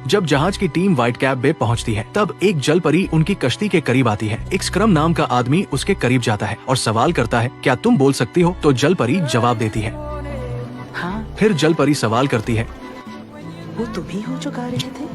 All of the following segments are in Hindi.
जब जहाज की टीम व्हाइट कैप बे पहुंचती है तब एक जल परी उनकी कश्ती के करीब आती है। एक स्क्रम नाम का आदमी उसके करीब जाता है और सवाल करता है, क्या तुम बोल सकती हो? तो जल परी जवाब देती है हाँ। फिर जल परी सवाल करती है, वो तुम ही हो जो गा रहे थे?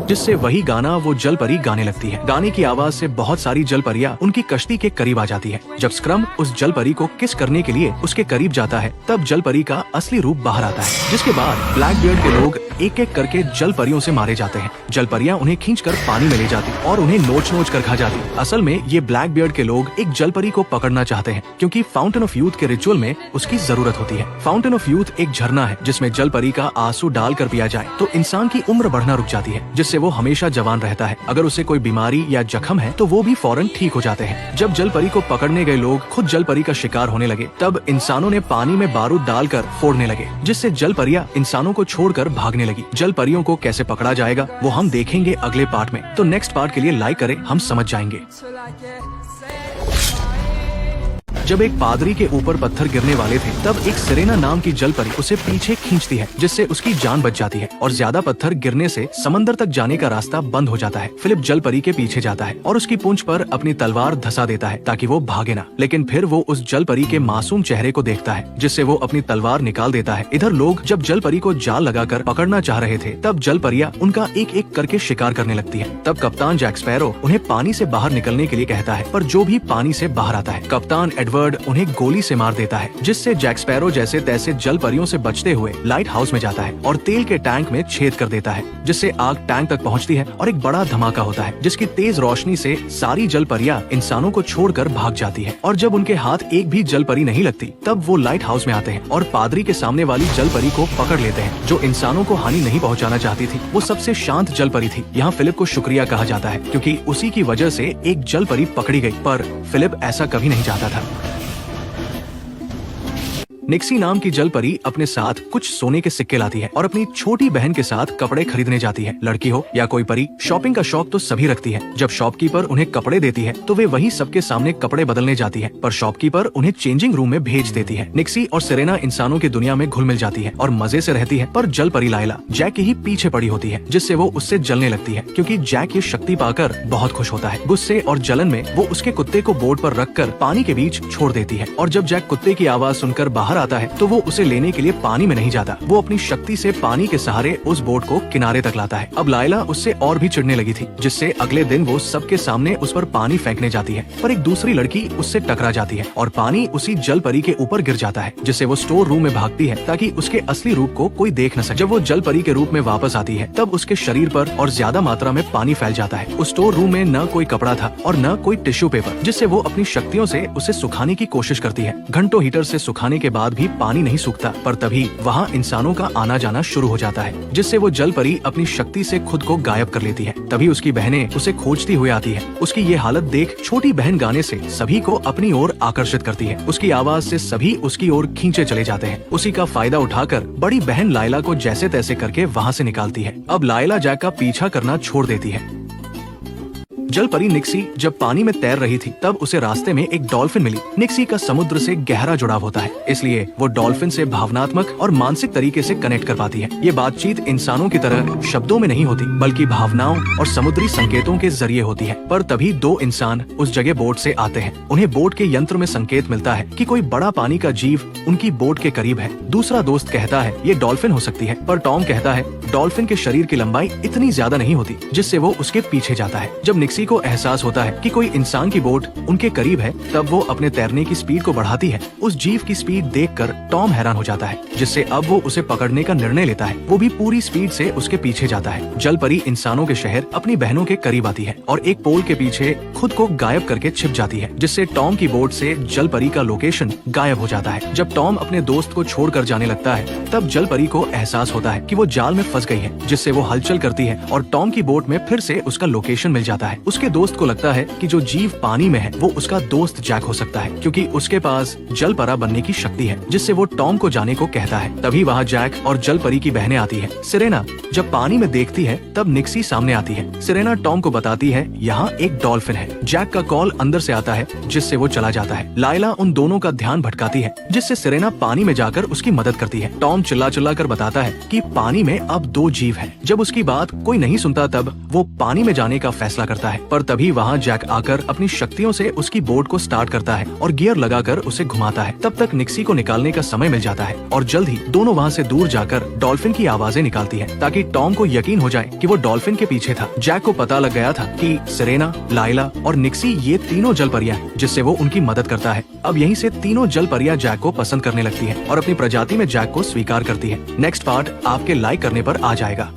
जिससे वही गाना वो जल परी गाने लगती है। गाने की आवाज से बहुत सारी जल परियां उनकी कश्ती के करीब आ जाती है। जब स्क्रम उस जल परी को किस करने के लिए उसके करीब जाता है तब जल परी का असली रूप बाहर आता है, जिसके बाद ब्लैक बियर्ड के लोग एक एक करके जल परियों से मारे जाते हैं। जल परियां उन्हें खींचकर पानी में ले जाती और उन्हें नोच नोच कर खा जाती। असल में ये ब्लैक बियर्ड के लोग एक जल परी को पकड़ना चाहते हैं क्योंकि फाउंटेन ऑफ यूथ के रिचुअल में उसकी जरूरत होती है। फाउंटेन ऑफ यूथ एक झरना है जिसमें जल परी का आंसू डालकर पिया जाए तो इंसान की उम्र बढ़ना रुक जाती है, जिससे वो हमेशा जवान रहता है। अगर उसे कोई बीमारी या जख्म है तो वो भी फौरन ठीक हो जाते हैं। जब जल परी को पकड़ने गए लोग खुद जल परी का शिकार होने लगे तब इंसानों ने पानी में बारूद डालकर फोड़ने लगे, जिससे जल परियां इंसानों को छोड़कर भागने लगी। जल परियों को कैसे पकड़ा जाएगा वो हम देखेंगे अगले पार्ट में, तो नेक्स्ट पार्ट के लिए लाइक करें, हम समझ जाएंगे। जब एक पादरी के ऊपर पत्थर गिरने वाले थे तब एक सिरेना नाम की जल परी उसे पीछे खींचती है, जिससे उसकी जान बच जाती है और ज्यादा पत्थर गिरने से समंदर तक जाने का रास्ता बंद हो जाता है। फिलिप जल परी के पीछे जाता है और उसकी पूंछ पर अपनी तलवार धसा देता है ताकि वो भागे ना, लेकिन फिर वो उस जल परी के मासूम चेहरे को देखता है, जिससे वो अपनी तलवार निकाल देता है। इधर लोग जब जल परी को जाल लगाकर पकड़ना चाह रहे थे तब जल परियां उनका एक एक करके शिकार करने लगती है। तब कप्तान जैक स्पैरो उन्हें पानी से बाहर निकलने के लिए कहता है, पर जो भी पानी से बाहर आता है कप्तान एडवर्ड उन्हें गोली से मार देता है, जिससे जैक स्पैरो जैसे तैसे जल परियों से बचते हुए लाइट हाउस में जाता है और तेल के टैंक में छेद कर देता है, जिससे आग टैंक तक पहुंचती है और एक बड़ा धमाका होता है, जिसकी तेज रोशनी से सारी जल परियां इंसानों को छोड़कर भाग जाती है। और जब उनके हाथ एक भी जल परी नहीं लगती तब वो लाइट हाउस में आते हैं और पादरी के सामने वाली जल परी को पकड़ लेते हैं, जो इंसानों को हानि नहीं पहुँचाना चाहती थी। वो सबसे शांत जल परी थी। यहाँ फिलिप को शुक्रिया कहा जाता है क्योंकि उसी की वजह से एक जल परी पकड़ी गई, पर फिलिप ऐसा कभी नहीं चाहता था। निक्सी नाम की जल परी अपने साथ कुछ सोने के सिक्के लाती है और अपनी छोटी बहन के साथ कपड़े खरीदने जाती है। लड़की हो या कोई परी, शॉपिंग का शौक तो सभी रखती है। जब शॉपकीपर उन्हें कपड़े देती है तो वे वही सबके सामने कपड़े बदलने जाती है, पर शॉपकीपर उन्हें चेंजिंग रूम में भेज देती है। निक्सी और सिरेना इंसानों की दुनिया में घुल मिल जाती है और मजे से रहती है, पर जल परी लायला जैक के ही पीछे पड़ी होती है, जिससे वो उससे जलने लगती है क्योंकि जैक ये शक्ति पाकर बहुत खुश होता है। गुस्से और जलन में वो उसके कुत्ते को बोर्ड पर रखकर पानी के बीच छोड़ देती है और जब जैक कुत्ते की आवाज सुनकर बाहर आता है तो वो उसे लेने के लिए पानी में नहीं जाता। वो अपनी शक्ति से पानी के सहारे उस बोट को किनारे तक लाता है। अब लायला उससे और भी चिढ़ने लगी थी, जिससे अगले दिन वो सबके सामने उस पर पानी फेंकने जाती है, पर एक दूसरी लड़की उससे टकरा जाती है और पानी उसी जल परी के ऊपर गिर जाता है, जिससे वो स्टोर रूम में भागती है ताकि उसके असली रूप को कोई देख न सके। जब वो जल परी के रूप में वापस आती है तब उसके शरीर पर और ज्यादा मात्रा में पानी फैल जाता है। उस स्टोर रूम में न कोई कपड़ा था और न कोई टिश्यू पेपर, जिससे वो अपनी शक्तियों से उसे सुखाने की कोशिश करती है। घंटों हीटर से सुखाने के बाद भी पानी नहीं सूखता, पर तभी वहाँ इंसानों का आना जाना शुरू हो जाता है, जिससे वो जल परी अपनी शक्ति से खुद को गायब कर लेती है। तभी उसकी बहनें उसे खोजती हुई आती है। उसकी ये हालत देख छोटी बहन गाने से सभी को अपनी ओर आकर्षित करती है। उसकी आवाज से सभी उसकी ओर खींचे चले जाते हैं। उसी का फायदा उठाकर बड़ी बहन लायला को जैसे तैसे करके वहाँ से निकालती है। अब लायला जैक का पीछा करना छोड़ देती है। जल परी निक्सी जब पानी में तैर रही थी तब उसे रास्ते में एक डॉल्फिन मिली। निक्सी का समुद्र से गहरा जुड़ाव होता है, इसलिए वो डॉल्फिन से भावनात्मक और मानसिक तरीके से कनेक्ट कर पाती है। ये बातचीत इंसानों की तरह शब्दों में नहीं होती, बल्कि भावनाओं और समुद्री संकेतों के जरिए होती है। पर तभी दो इंसान उस जगह बोट से आते हैं। उन्हें बोट के यंत्र में संकेत मिलता है कि कोई बड़ा पानी का जीव उनकी बोट के करीब है। दूसरा दोस्त कहता है ये डॉल्फिन हो सकती है, पर टॉम कहता है डॉल्फिन के शरीर की लंबाई इतनी ज्यादा नहीं होती, जिससे वो उसके पीछे जाता है। जब निक्सी को एहसास होता है कि कोई इंसान की बोट उनके करीब है तब वो अपने तैरने की स्पीड को बढ़ाती है। उस जीव की स्पीड देखकर टॉम हैरान हो जाता है, जिससे अब वो उसे पकड़ने का निर्णय लेता है। वो भी पूरी स्पीड से उसके पीछे जाता है। जल परी इंसानों के शहर अपनी बहनों के करीब आती है और एक पोल के पीछे खुद को गायब करके छिप जाती है, जिससे टॉम की बोट से जल परी का लोकेशन गायब हो जाता है। जब टॉम अपने दोस्त को छोड़कर जाने लगता है तब जल परी को एहसास होता है कि वो जाल में फंस गई है, जिससे वो हलचल करती है और टॉम की बोट में फिर से उसका लोकेशन मिल जाता है। उसके दोस्त को लगता है कि जो जीव पानी में है वो उसका दोस्त जैक हो सकता है, क्योंकि उसके पास जल परा बनने की शक्ति है, जिससे वो टॉम को जाने को कहता है। तभी वहाँ जैक और जल परी की बहनें आती है। सिरेना जब पानी में देखती है तब निक्सी सामने आती है। सिरेना टॉम को बताती है यहाँ एक डॉल्फिन है। जैक का कॉल अंदर से आता है, जिससे वो चला जाता है। लाइला उन दोनों का ध्यान भटकाती है, जिससे सिरेना पानी में जाकर उसकी मदद करती है। टॉम चिल्ला चिल्ला कर बताता है कि पानी में अब 2 जीव हैं। जब उसकी बात कोई नहीं सुनता तब वो पानी में जाने का फैसला करता है, पर तभी वहाँ जैक आकर अपनी शक्तियों से उसकी बोट को स्टार्ट करता है और गियर लगाकर उसे घुमाता है। तब तक निक्सी को निकालने का समय मिल जाता है और जल्द ही दोनों वहाँ से दूर जाकर डॉल्फिन की आवाजें निकालती है, ताकि टॉम को यकीन हो जाए कि वो डॉल्फिन के पीछे था। जैक को पता लग गया था कि सिरेना, लाइला और निक्सी ये तीनों जल परियां हैं, जिससे वो उनकी मदद करता है। अब यहीं से तीनों जल परियां जैक को पसंद करने लगती हैं और अपनी प्रजाति में जैक को स्वीकार करती है। नेक्स्ट पार्ट आपके लाइक करने पर आ जाएगा।